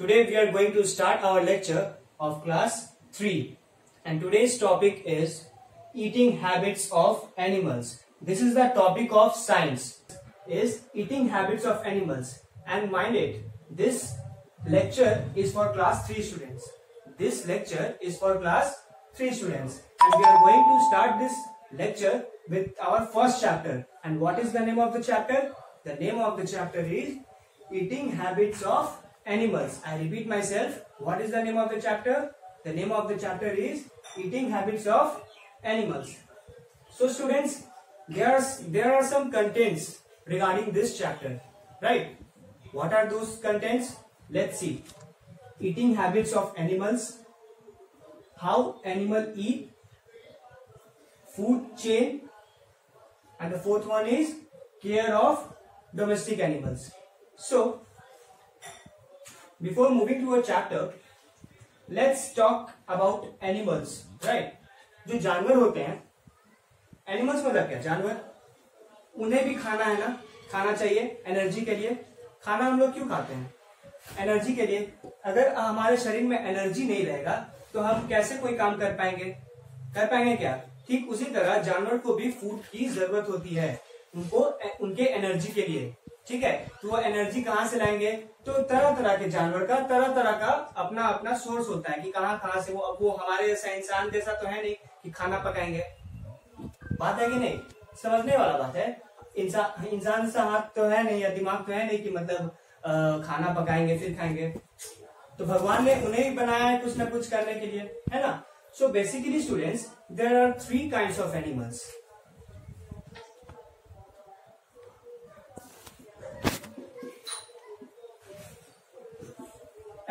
Today we are going to start our lecture of class 3 and today's topic is eating habits of animals. This is the topic of science, is eating habits of animals, and mind it, this lecture is for class 3 students. This lecture is for class 3 students and we are going to start this lecture with our first chapter. And what is the name of the chapter? The name of the chapter is eating habits of animals. I repeat myself. What is the name of the chapter? The name of the chapter is eating habits of animals. So students, there are some contents regarding this chapter, right? What are those contents? Let's see. Eating habits of animals, how animal eat, food chain, and the fourth one is care of domestic animals. So before moving to a chapter, let's talk about animals, right? जो जानवर होते हैं, animals मतलब क्या? जानवर, उन्हें भी खाना है ना, खाना चाहिए एनर्जी के लिए. खाना हम लोग क्यों खाते हैं? एनर्जी के लिए. अगर हमारे शरीर में एनर्जी नहीं रहेगा तो हम कैसे कोई काम कर पाएंगे क्या? ठीक उसी तरह जानवर को भी फूड की जरूरत होती है, उनको उनके एनर्जी के लिए. ठीक है, तो वो एनर्जी कहाँ से लाएंगे? तो तरह तरह के जानवर का तरह तरह का अपना अपना सोर्स होता है कि कहाँ से वो हमारे जैसा इंसान जैसा तो है नहीं कि खाना पकाएंगे. बात है कि नहीं? समझने वाला बात है. इंसान सा हाथ तो है नहीं या दिमाग तो है नहीं कि मतलब खाना पकाएंगे फिर खाएंगे. तो भगवान ने उन्हें ही बनाया है कुछ ना कुछ करने के लिए, है ना? So basically students, there are 3 kinds of animals.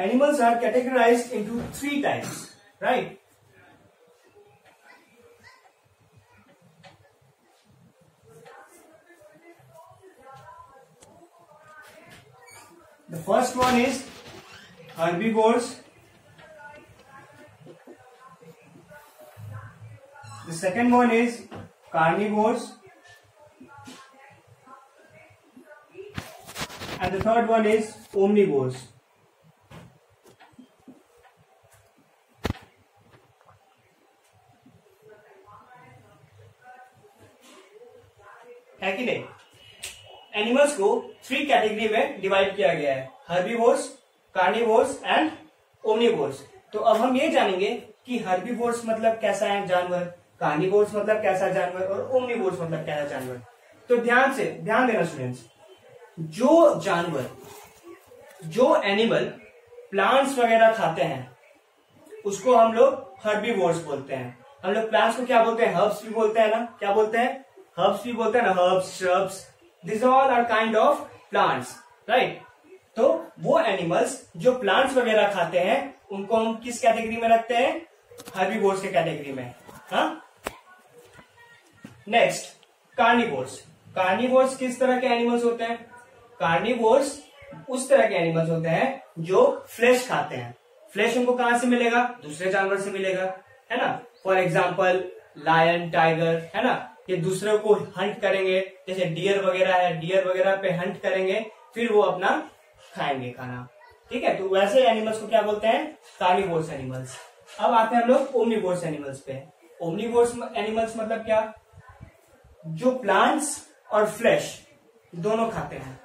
Animals are categorized into 3 types, right? The first one is herbivores. The second one is carnivores. And the third one is omnivores. है कि नहीं? एनिमल्स को 3 category में divide किया गया है, herbivores, carnivores and omnivores. तो अब हम ये जानेंगे कि हर्बीवोर्स मतलब कैसा है जानवर, कार्निवोर्स मतलब कैसा जानवर और ओमनिवोर्स मतलब कैसा जानवर. तो ध्यान देना स्टूडेंट्स, जो एनिमल प्लांट्स वगैरह खाते हैं उसको हम लोग हर्बीवोर्स बोलते हैं. हम लोग प्लांट्स को क्या बोलते हैं? हर्ब्स भी बोलते हैं ना. क्या बोलते हैं? हर्ब्स भी बोलते हैं ना. Herbs, shrubs, this all are kind of plants, right? तो वो एनिमल्स जो प्लांट्स वगैरह खाते हैं उनको हम किस कैटेगरी में रखते हैं? हर्बीवोर्स के कैटेगरी में. हाँ, नेक्स्ट कार्निवोर्स. कार्निवोर्स किस तरह के एनिमल्स होते हैं? कार्निवोर्स उस तरह के एनिमल्स होते हैं जो फ्लैश खाते हैं. फ्लैश उनको कहां से मिलेगा? दूसरे जानवर से मिलेगा, है ना. फॉर एग्जाम्पल लायन, टाइगर, है ना, ये दूसरे को हंट करेंगे. जैसे डियर वगैरह है, डियर वगैरह पे हंट करेंगे, फिर वो अपना खाएंगे खाना. ठीक है, तो वैसे एनिमल्स को क्या बोलते हैं? Carnivores animals. अब आते हैं हम लोग ओमनिवोर्स एनिमल्स पे. ओमनिवोर्स एनिमल्स मतलब क्या? जो प्लांट्स और फ्लैश दोनों खाते हैं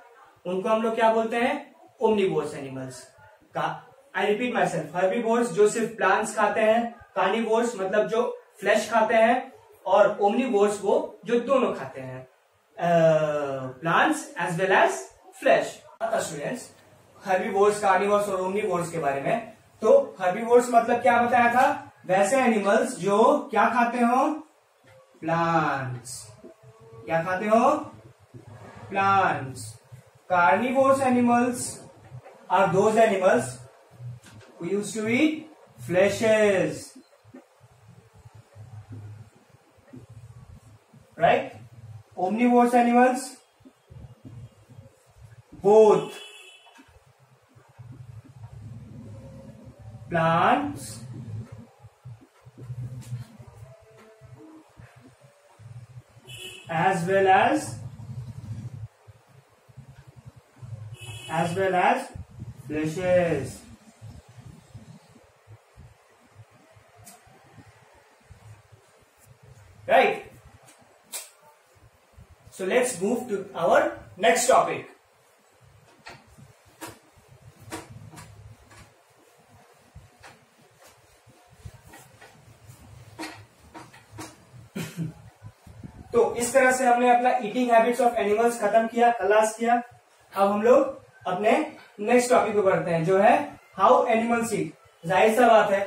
उनको हम लोग क्या बोलते हैं? Omnivores animals. I repeat my self, herbivores जो सिर्फ प्लांट्स खाते हैं, कार्निवोर्स मतलब जो फ्लैश खाते हैं, और ओमनिवोर्स वो जो दोनों खाते हैं, plants as well as flesh. Students, herbivores, carnivores और ओमनिवोर्स के बारे में. तो हर्बीवोर्स मतलब क्या बताया था? वैसे एनिमल्स जो क्या खाते हो? प्लांट्स. क्या खाते हो? Plants. Carnivores animals are those animals who used to eat fleshes, right? Omnivorous animals, both plants as well as fleshes. right? So let's move to our next topic. तो इस तरह से हमने अपना ईटिंग हैबिट्स ऑफ एनिमल्स खत्म किया, class किया। अब हम लोग अपने नेक्स्ट टॉपिक पे बढ़ते हैं, जो है हाउ एनिमल्स ईट। जाहिर सा बात है,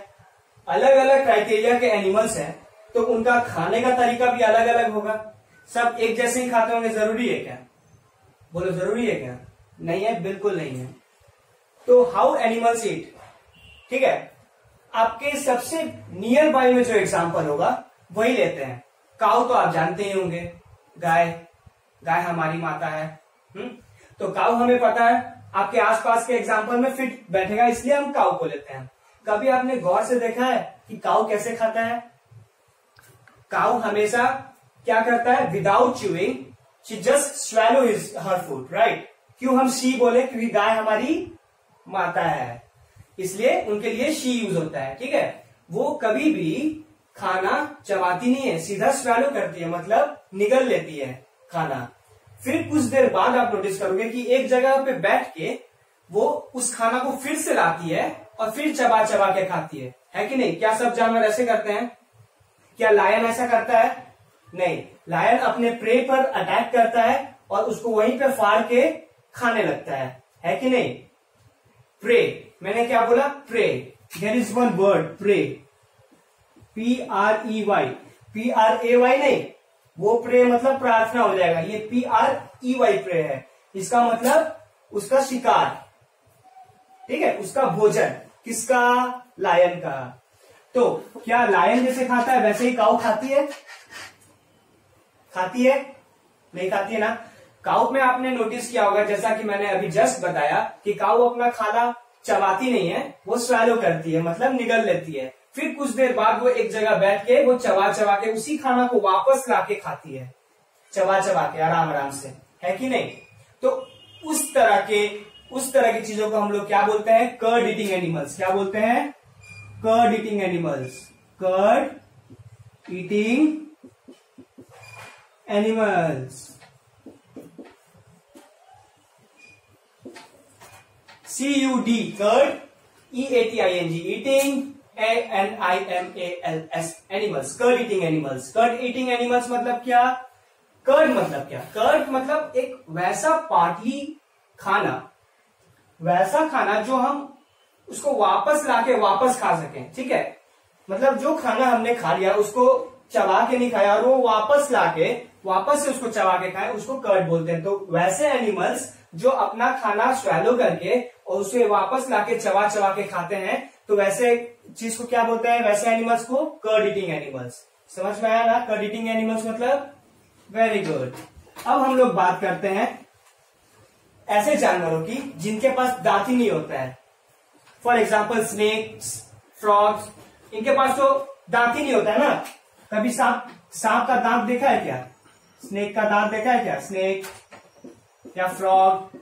अलग अलग क्राइटेरिया के एनिमल्स हैं, तो उनका खाने का तरीका भी अलग अलग होगा। सब एक जैसे ही खाते होंगे, जरूरी है क्या? बोलो, जरूरी है क्या? नहीं है, बिल्कुल नहीं है। तो हाउ एनिमल्स ईट, ठीक है, आपके सबसे नियर बाय में जो एग्जाम्पल होगा वही लेते हैं। काऊ तो आप जानते ही होंगे, गाय, गाय हमारी माता है। तो काऊ हमें पता है, आपके आसपास के एग्जाम्पल में फिट बैठेगा, इसलिए हम काऊ को लेते हैं। कभी आपने गौर से देखा है कि काऊ कैसे खाता है? काऊ हमेशा क्या करता है? Without chewing she just swallow her food, right? क्यों हम शी बोले? क्योंकि गाय हमारी माता है, इसलिए उनके लिए शी यूज होता है, ठीक है। वो कभी भी खाना चबाती नहीं है, सीधा स्वैलो करती है, मतलब निगल लेती है खाना। फिर कुछ देर बाद आप नोटिस करोगे कि एक जगह पे बैठ के वो उस खाना को फिर से लाती है और फिर चबा चबा के खाती है कि नहीं? क्या सब जानवर ऐसे करते हैं? क्या लायन ऐसा करता है? नहीं, लायन अपने प्रे पर अटैक करता है और उसको वहीं पे फाड़ के खाने लगता है कि नहीं? प्रे, मैंने क्या बोला? Prey. There is one word, prey, PREY, PRAY नहीं, वो प्रे मतलब प्रार्थना हो जाएगा। ये PREY प्रे है, इसका मतलब उसका शिकार, ठीक है, उसका भोजन। किसका? लायन का। तो क्या लायन जैसे खाता है वैसे ही काऊ खाती है? खाती है? नहीं खाती है ना। काऊ में आपने नोटिस किया होगा, जैसा कि मैंने अभी जस्ट बताया, कि काऊ अपना खाना चबाती नहीं है, वो स्वैलो करती है, मतलब निगल लेती है। फिर कुछ देर बाद वो एक जगह बैठ के वो चबा चबा के उसी खाना को वापस लाके खाती है, चबा चबा के आराम आराम से, है कि नहीं? तो उस तरह की चीजों को हम लोग क्या बोलते हैं? Cud eating animals. क्या बोलते हैं? Cud eating animals. Cud eating animals. CUD, cud, EATING, eating, ANIMALS, animals, cud eating animals. Cud eating animals मतलब क्या? कर्ड मतलब क्या? कर्ड मतलब एक वैसा पार्टली खाना, वैसा खाना जो हम उसको वापस लाके वापस खा सकें, ठीक है। मतलब जो खाना हमने खा लिया उसको चबा के नहीं खाया और वो वापस लाके वापस से उसको चबा के खाए, उसको कर्ड बोलते हैं। तो वैसे एनिमल्स जो अपना खाना स्वैलो करके और उसे वापस लाके चबा चबा के खाते हैं, तो वैसे चीज को क्या बोलते हैं? वैसे एनिमल्स को कर्ड ईटिंग एनिमल्स। समझ में आया ना? कर्ड ईटिंग एनिमल्स मतलब? Very good. अब हम लोग बात करते हैं ऐसे जानवरों की जिनके पास दांत ही नहीं होता है। फॉर एग्जाम्पल स्नेक्स, फ्रॉग्स, इनके पास तो दांत ही नहीं होता है ना। कभी सांप का दांत देखा है क्या? स्नेक का दांत देखा है क्या? स्नेक या फ्रॉग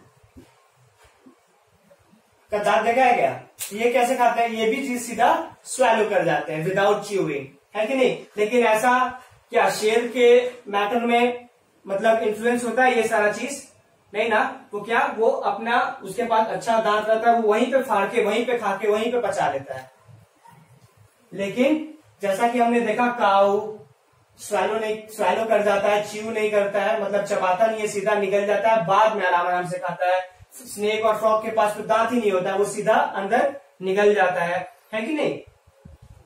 का दांत देखा है क्या? ये कैसे खाते हैं? ये भी चीज सीधा स्वैलो कर जाते हैं विदाउट च्यूइंग, है कि नहीं? लेकिन ऐसा क्या शेर के मैटर में मतलब इन्फ्लुएंस होता है ये सारा चीज? नहीं ना। तो क्या वो अपना, उसके पास अच्छा दांत रहता है, वो वहीं पे फाड़ के, वहीं पे खा के, वहीं पे पचा लेता है। लेकिन जैसा कि हमने देखा, काऊ स्वैलो कर जाता है, च्यू नहीं करता है, मतलब चबाता नहीं है, सीधा निकल जाता है, बाद में आराम आराम से खाता है। स्नेक और फ्रॉग के पास तो दांत ही नहीं होता है, वो सीधा अंदर निकल जाता है कि नहीं?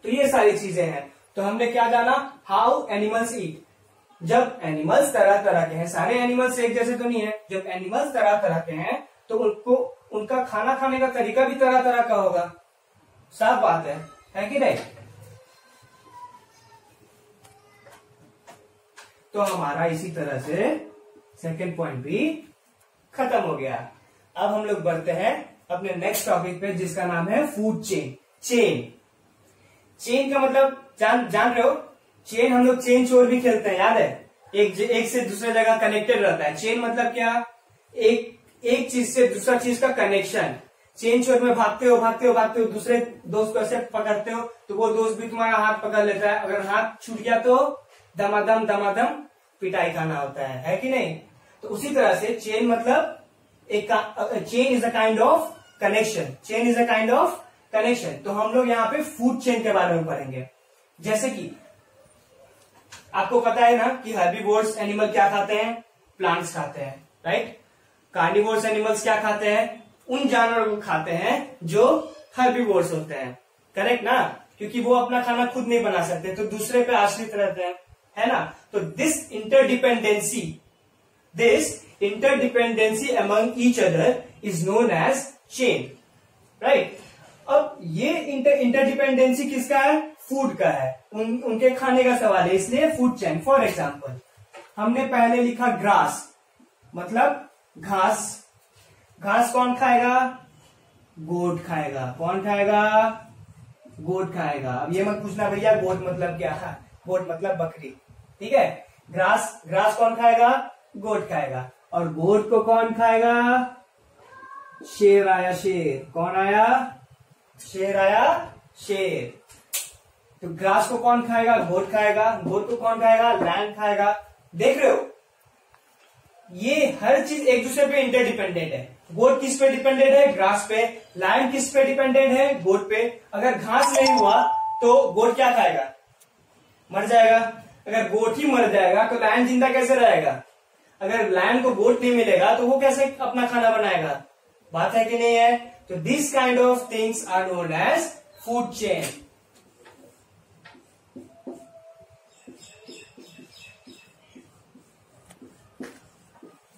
तो ये सारी चीजें हैं। तो हमने क्या जाना? How animals eat. जब एनिमल्स तरह तरह के हैं, सारे एनिमल्स एक जैसे तो नहीं है, जब एनिमल्स तरह तरह के हैं तो उनको उनका खाना खाने का तरीका भी तरह तरह का होगा। साफ बात है कि नहीं? तो हमारा इसी तरह से सेकंड पॉइंट भी खत्म हो गया। अब हम लोग बढ़ते हैं अपने नेक्स्ट टॉपिक पे, जिसका नाम है फूड चेन। चेन का मतलब जान रहे हो? चेन हम लोग चेन चोर भी खेलते हैं, याद है? एक से दूसरे जगह कनेक्टेड रहता है। चेन मतलब क्या? एक चीज से दूसरा चीज का कनेक्शन। चेन चोर में भागते हो, दूसरे दोस्त को ऐसे पकड़ते हो तो वो दोस्त भी तुम्हारा हाथ पकड़ लेता है। अगर हाथ छूट गया तो दमादम पिटाई खाना होता है कि नहीं। तो उसी तरह से चेन मतलब chain is a kind of connection, chain is a kind of connection. तो हम लोग यहाँ पे फूड चेन के बारे में पढ़ेंगे। जैसे कि आपको पता है ना कि हर्बीवोर्स एनिमल क्या खाते हैं, प्लांट्स खाते हैं, राइट। कार्निवोर्स एनिमल्स क्या खाते हैं, उन जानवरों को खाते हैं जो हर्बीवोर्स होते हैं, करेक्ट ना, क्योंकि वो अपना खाना खुद नहीं बना सकते तो दूसरे पे आश्रित रहते हैं, है ना। तो this interdependency among each other is known as chain, right. अब ये इंटरडिपेंडेंसी किसका है, फूड का है, उनके खाने का सवाल है, इसलिए फूड चेन। फॉर एग्जाम्पल हमने पहले लिखा ग्रास मतलब घास, घास कौन खाएगा, गोट खाएगा, कौन खाएगा, गोट खाएगा। अब ये मत पूछना भैया गोट मतलब क्या है, गोट मतलब बकरी, ठीक है। ग्रास कौन खाएगा, गोट खाएगा। और गोट को कौन खाएगा, शेर आया शेर, कौन आया, शेर आया शेर। तो ग्रास को कौन खाएगा, गोट खाएगा, गोट को कौन खाएगा, लैंड खाएगा। देख रहे हो ये हर चीज एक दूसरे पे इंटरडिपेंडेंट है। गोट किस पे डिपेंडेंट है, ग्रास पे। लैंड किस पे डिपेंडेंट है, गोट पे। अगर घास नहीं हुआ तो गोट क्या खाएगा, मर जाएगा। अगर गोट ही मर जाएगा तो लैंड जिंदा कैसे रहेगा। अगर लैंड को गोट नहीं मिलेगा तो वो कैसे अपना खाना बनाएगा, बात है कि नहीं है। तो this kind of things are known as food chain.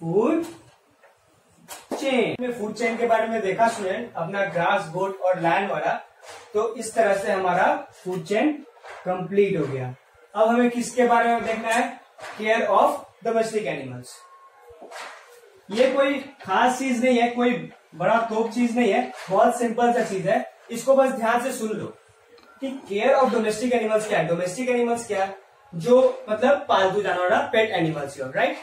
Food chain में फूड चेन के बारे में देखा स्टूडेंट, अपना ग्रास, गोट और लैंड वाला। तो इस तरह से हमारा फूड चेन कंप्लीट हो गया। अब हमें किसके बारे में देखना है, केयर ऑफ डोमेस्टिक एनिमल्स। ये कोई खास चीज नहीं है, कोई बड़ा तोप चीज नहीं है, बहुत सिंपल सा चीज है। इसको बस ध्यान से सुन लो कि केयर ऑफ डोमेस्टिक एनिमल्स क्या है। डोमेस्टिक एनिमल्स क्या है, जो मतलब पालतू जानवर, पेट एनिमल्स, राइट।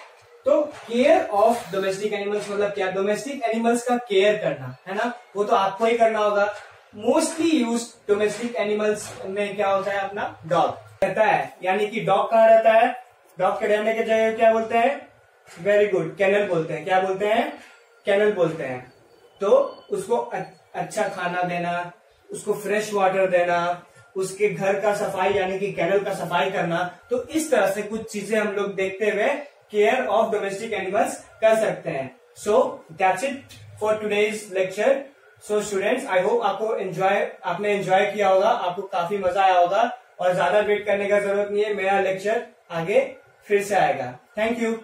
तो केयर ऑफ डोमेस्टिक एनिमल्स मतलब क्या, डोमेस्टिक एनिमल्स का केयर करना, है ना, वो तो आपको ही करना होगा। मोस्टली यूज डोमेस्टिक एनिमल्स में क्या होता है, अपना डॉग रहता है। यानी कि डॉग कहाँ रहता है, डॉग के रहने की जगह क्या बोलते हैं, वेरी गुड, केनल बोलते हैं। क्या बोलते हैं, केनल बोलते हैं। तो उसको अच्छा खाना देना, उसको फ्रेश वाटर देना, उसके घर का सफाई यानी कि केनल का सफाई करना। तो इस तरह से कुछ चीजें हम लोग देखते हुए केयर ऑफ डोमेस्टिक एनिमल्स कर सकते हैं। So that's it for today's lecture. So students, I hope आपने एंजॉय किया होगा, आपको काफी मजा आया होगा। और ज्यादा वेट करने का जरूरत नहीं है, मेरा लेक्चर आगे फिर से आएगा। Thank you.